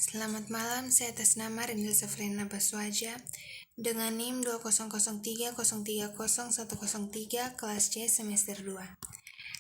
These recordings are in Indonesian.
Selamat malam, saya atas nama Rindil Safrena Baswaja dengan NIM 2003030103 kelas C semester 2.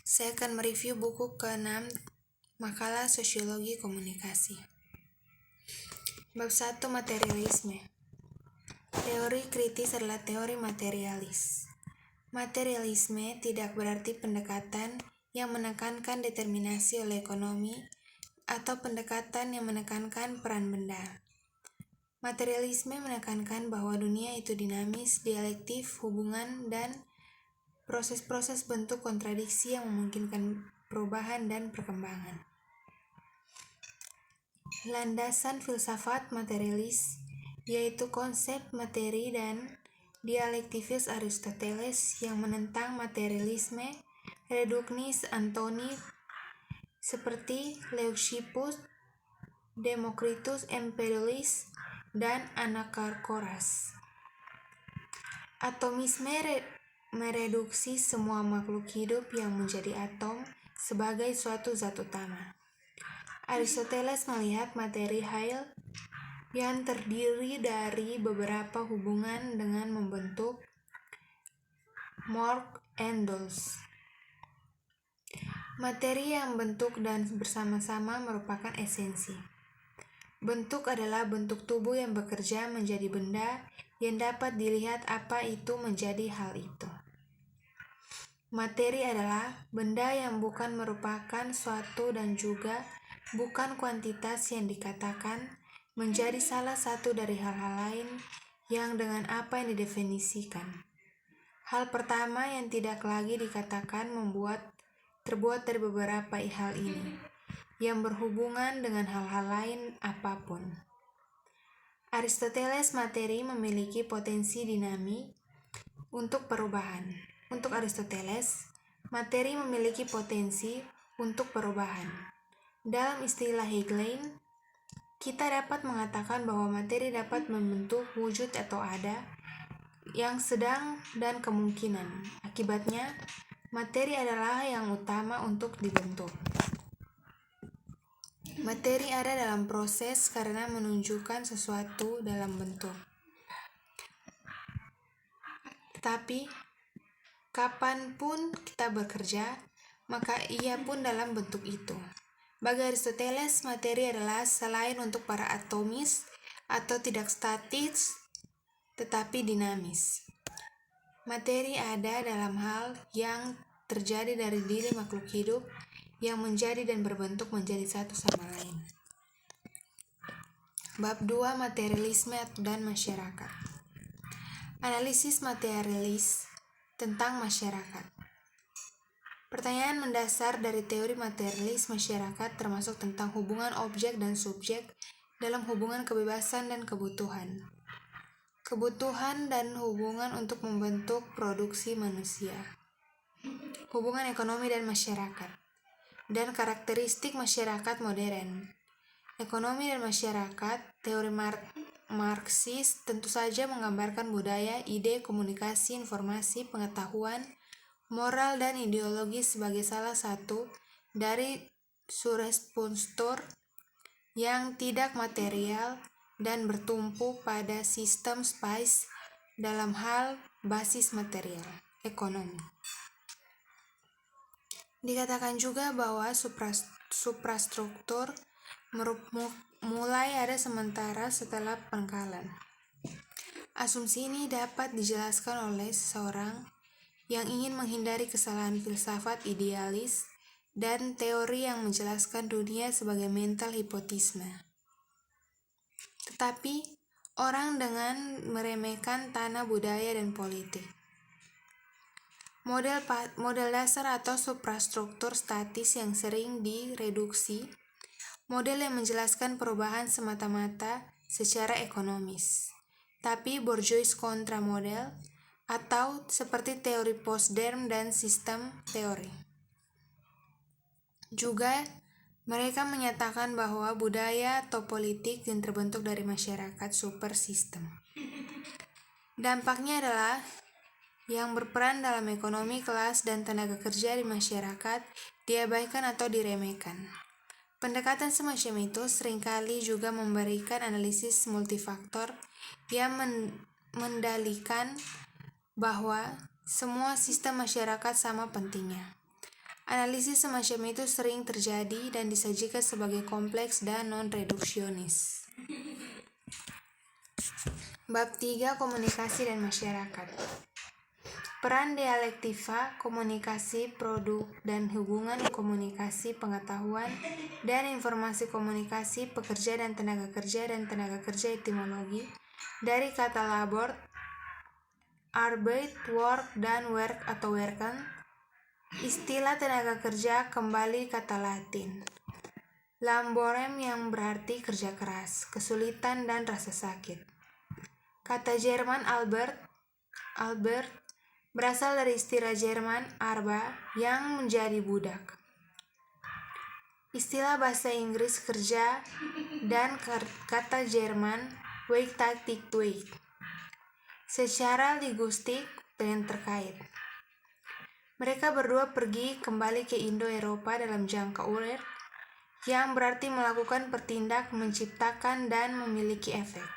Saya akan mereview buku ke-6 makalah Sosiologi Komunikasi. Bab 1, Materialisme. Teori kritis adalah teori materialis. Materialisme tidak berarti pendekatan yang menekankan determinasi oleh ekonomi atau pendekatan yang menekankan peran benda. Materialisme menekankan bahwa dunia itu dinamis, dialektif, hubungan, dan proses-proses bentuk kontradiksi yang memungkinkan perubahan dan perkembangan. Landasan filsafat materialis yaitu konsep materi dan dialektifis Aristoteles yang menentang materialisme reduknis antoni seperti Leucippus, Democritus, Empedocles, dan Anaxagoras. Atomisme mereduksi semua makhluk hidup yang menjadi atom sebagai suatu zat utama. Aristoteles melihat materi hal yang terdiri dari beberapa hubungan dengan membentuk Mork and Dolls. Materi yang bentuk dan bersama-sama merupakan esensi. Bentuk adalah bentuk tubuh yang bekerja menjadi benda yang dapat dilihat apa itu menjadi hal itu. Materi adalah benda yang bukan merupakan suatu dan juga bukan kuantitas yang dikatakan menjadi salah satu dari hal-hal lain yang dengan apa yang didefinisikan. Hal pertama yang tidak lagi dikatakan terbuat dari beberapa hal ini, yang berhubungan dengan hal-hal lain apapun. Aristoteles materi memiliki potensi dinami untuk perubahan. Untuk Aristoteles, materi memiliki potensi untuk perubahan. Dalam istilah Hegelian, kita dapat mengatakan bahwa materi dapat membentuk wujud atau ada yang sedang dan kemungkinan. Akibatnya, materi adalah yang utama untuk dibentuk. Materi ada dalam proses karena menunjukkan sesuatu dalam bentuk. Tetapi, kapanpun kita bekerja, maka ia pun dalam bentuk itu. Bagi Aristoteles, materi adalah selain untuk para atomis atau tidak statis, tetapi dinamis. Materi ada dalam hal yang terjadi dari diri makhluk hidup yang menjadi dan berbentuk menjadi satu sama lain. Bab 2, Materialisme dan Masyarakat. Analisis materialis tentang masyarakat. Pertanyaan mendasar dari teori materialis masyarakat termasuk tentang hubungan objek dan subjek dalam hubungan kebebasan dan kebutuhan. Kebutuhan dan hubungan untuk membentuk produksi manusia. Hubungan ekonomi dan masyarakat. Dan karakteristik masyarakat modern. Ekonomi dan masyarakat, teori Marxis tentu saja menggambarkan budaya, ide, komunikasi, informasi, pengetahuan, moral, dan ideologi sebagai salah satu dari surresponsorur yang tidak material dan bertumpu pada sistem space dalam hal basis material, ekonomi. Dikatakan juga bahwa suprastruktur mulai ada sementara setelah pangkalan. Asumsi ini dapat dijelaskan oleh seseorang yang ingin menghindari kesalahan filsafat idealis dan teori yang menjelaskan dunia sebagai mental hipotisme. Tetapi, orang dengan meremehkan tanah budaya dan politik. Model dasar atau suprastruktur statis yang sering direduksi, model yang menjelaskan perubahan semata-mata secara ekonomis. Tapi Bourdieu's kontra-model atau seperti teori postmodern dan sistem teori. Juga mereka menyatakan bahwa budaya atau politik yang terbentuk dari masyarakat super sistem. Dampaknya adalah yang berperan dalam ekonomi kelas dan tenaga kerja di masyarakat diabaikan atau diremehkan. Pendekatan semacam itu seringkali juga memberikan analisis multifaktor yang mendalikan bahwa semua sistem masyarakat sama pentingnya. Analisis semacam itu sering terjadi dan disajikan sebagai kompleks dan non-reduksionis. Bab 3. Komunikasi dan masyarakat. Peran dialektika, komunikasi produk, dan hubungan komunikasi pengetahuan dan informasi komunikasi pekerja dan tenaga kerja etimologi dari kata labor, arbeit, work, dan werk atau werken. Istilah tenaga kerja kembali kata Latin lamborem yang berarti kerja keras, kesulitan, dan rasa sakit. Kata Jerman Albert berasal dari istilah Jerman arba yang menjadi budak. Istilah bahasa Inggris kerja dan kata Jerman werktätigkeit secara linguistik dan terkait. Mereka berdua pergi kembali ke Indo-Eropa dalam jangka urip yang berarti melakukan pertindak, menciptakan, dan memiliki efek.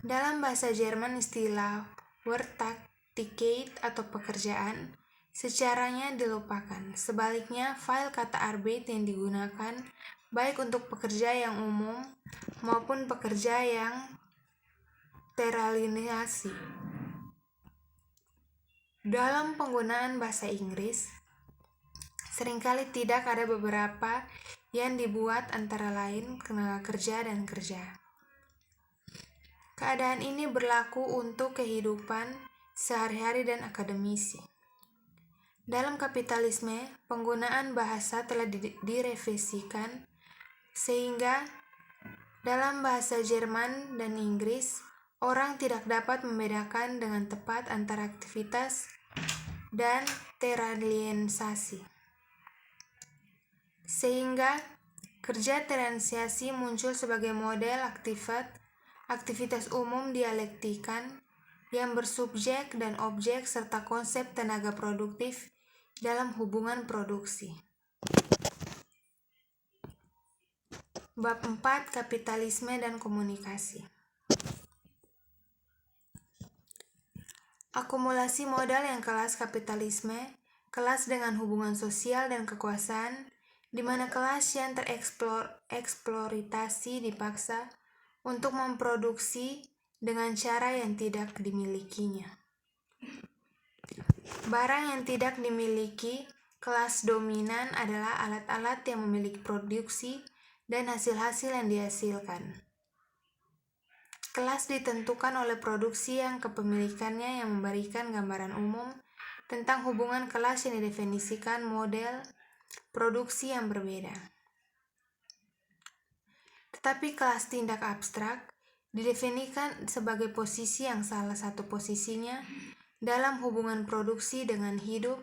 Dalam bahasa Jerman istilah werktätigkeit atau pekerjaan secaranya dilupakan. Sebaliknya, file kata arbeit yang digunakan baik untuk pekerja yang umum maupun pekerja yang teralienasi. Dalam penggunaan bahasa Inggris, seringkali tidak ada beberapa yang dibuat antara lain tenaga kerja dan kerja. Keadaan ini berlaku untuk kehidupan sehari-hari dan akademisi. Dalam kapitalisme, penggunaan bahasa telah direvisikan sehingga dalam bahasa Jerman dan Inggris, orang tidak dapat membedakan dengan tepat antara aktivitas dan teraliensasi. Sehingga kerja teraliensasi muncul sebagai model aktivitas umum dialektikan yang bersubjek dan objek serta konsep tenaga produktif dalam hubungan produksi. Bab 4. Kapitalisme dan komunikasi. Akumulasi modal yang kelas kapitalisme, kelas dengan hubungan sosial dan kekuasaan, di mana kelas yang tereksploitasi dipaksa untuk memproduksi dengan cara yang tidak dimilikinya. Barang yang tidak dimiliki kelas dominan adalah alat-alat yang memiliki produksi dan hasil-hasil yang dihasilkan. Kelas ditentukan oleh produksi yang kepemilikannya yang memberikan gambaran umum tentang hubungan kelas yang didefinisikan model produksi yang berbeda. Tetapi kelas tindak abstrak didefinisikan sebagai posisi yang salah satu posisinya dalam hubungan produksi dengan hidup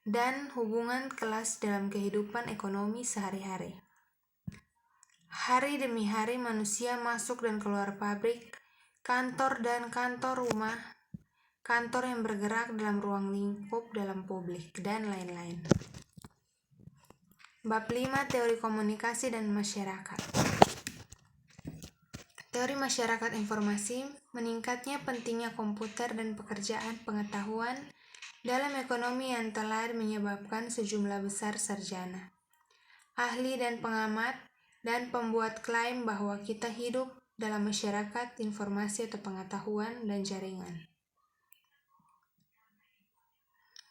dan hubungan kelas dalam kehidupan ekonomi sehari-hari. Hari demi hari manusia masuk dan keluar pabrik, kantor dan kantor rumah, kantor yang bergerak dalam ruang lingkup dalam publik, dan lain-lain. Bab 5. Teori komunikasi dan masyarakat. Teori masyarakat informasi, meningkatnya pentingnya komputer dan pekerjaan pengetahuan dalam ekonomi yang telah menyebabkan sejumlah besar sarjana, ahli dan pengamat, dan pembuat klaim bahwa kita hidup dalam masyarakat informasi atau pengetahuan dan jaringan.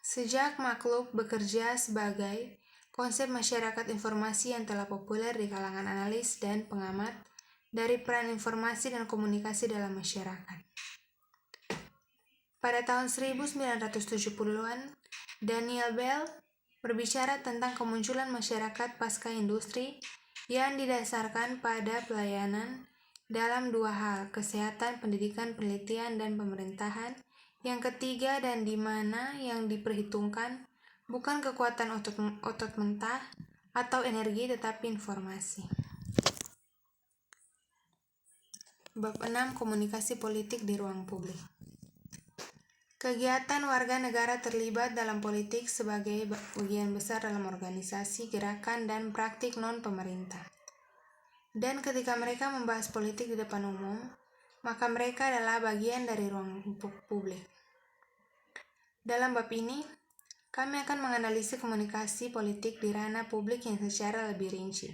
Sejak makhluk bekerja sebagai konsep masyarakat informasi yang telah populer di kalangan analis dan pengamat dari peran informasi dan komunikasi dalam masyarakat. Pada tahun 1970-an, Daniel Bell berbicara tentang kemunculan masyarakat pasca industri yang didasarkan pada pelayanan dalam dua hal, kesehatan, pendidikan, penelitian, dan pemerintahan. Yang ketiga dan di mana yang diperhitungkan bukan kekuatan otot mentah atau energi tetapi informasi. Bab 6. Komunikasi politik di ruang publik. Kegiatan warga negara terlibat dalam politik sebagai bagian besar dalam organisasi, gerakan, dan praktik non-pemerintah. Dan ketika mereka membahas politik di depan umum, maka mereka adalah bagian dari ruang publik. Dalam bab ini, kami akan menganalisis komunikasi politik di ranah publik yang secara lebih rinci.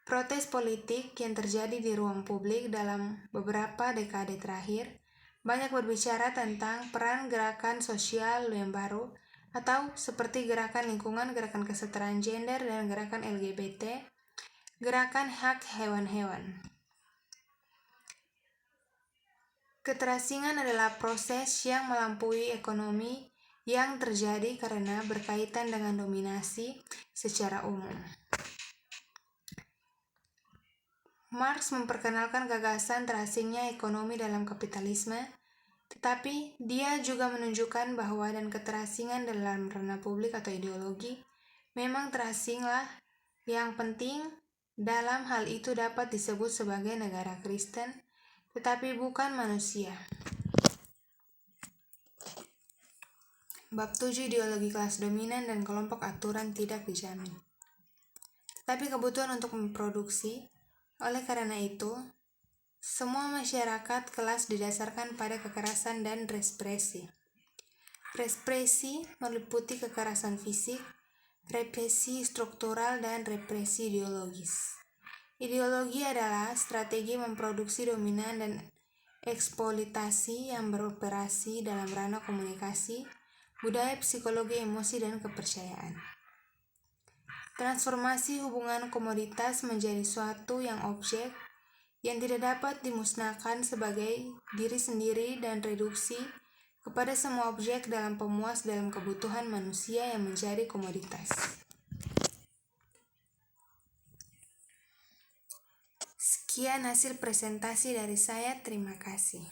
Protes politik yang terjadi di ruang publik dalam beberapa dekade terakhir banyak berbicara tentang peran gerakan sosial yang baru atau seperti gerakan lingkungan, gerakan kesetaraan gender, dan gerakan LGBT, gerakan hak hewan-hewan. Keterasingan adalah proses yang melampaui ekonomi yang terjadi karena berkaitan dengan dominasi secara umum. Marx memperkenalkan gagasan terasingnya ekonomi dalam kapitalisme, tetapi dia juga menunjukkan bahwa dan keterasingan dalam ranah publik atau ideologi memang terasinglah yang penting. Dalam hal itu dapat disebut sebagai negara Kristen, tetapi bukan manusia. Bab 7, ideologi kelas dominan dan kelompok aturan tidak dijamin. Tetapi kebutuhan untuk memproduksi. Oleh karena itu, semua masyarakat kelas didasarkan pada kekerasan dan represi. Represi meliputi kekerasan fisik, represi struktural, dan represi ideologis. Ideologi adalah strategi memproduksi dominan dan eksploitasi yang beroperasi dalam ranah komunikasi, budaya, psikologi, emosi, dan kepercayaan. Transformasi hubungan komoditas menjadi suatu yang objek yang tidak dapat dimusnahkan sebagai diri sendiri dan reduksi kepada semua objek dalam pemuas dalam kebutuhan manusia yang menjadi komoditas. Sekian hasil presentasi dari saya, terima kasih.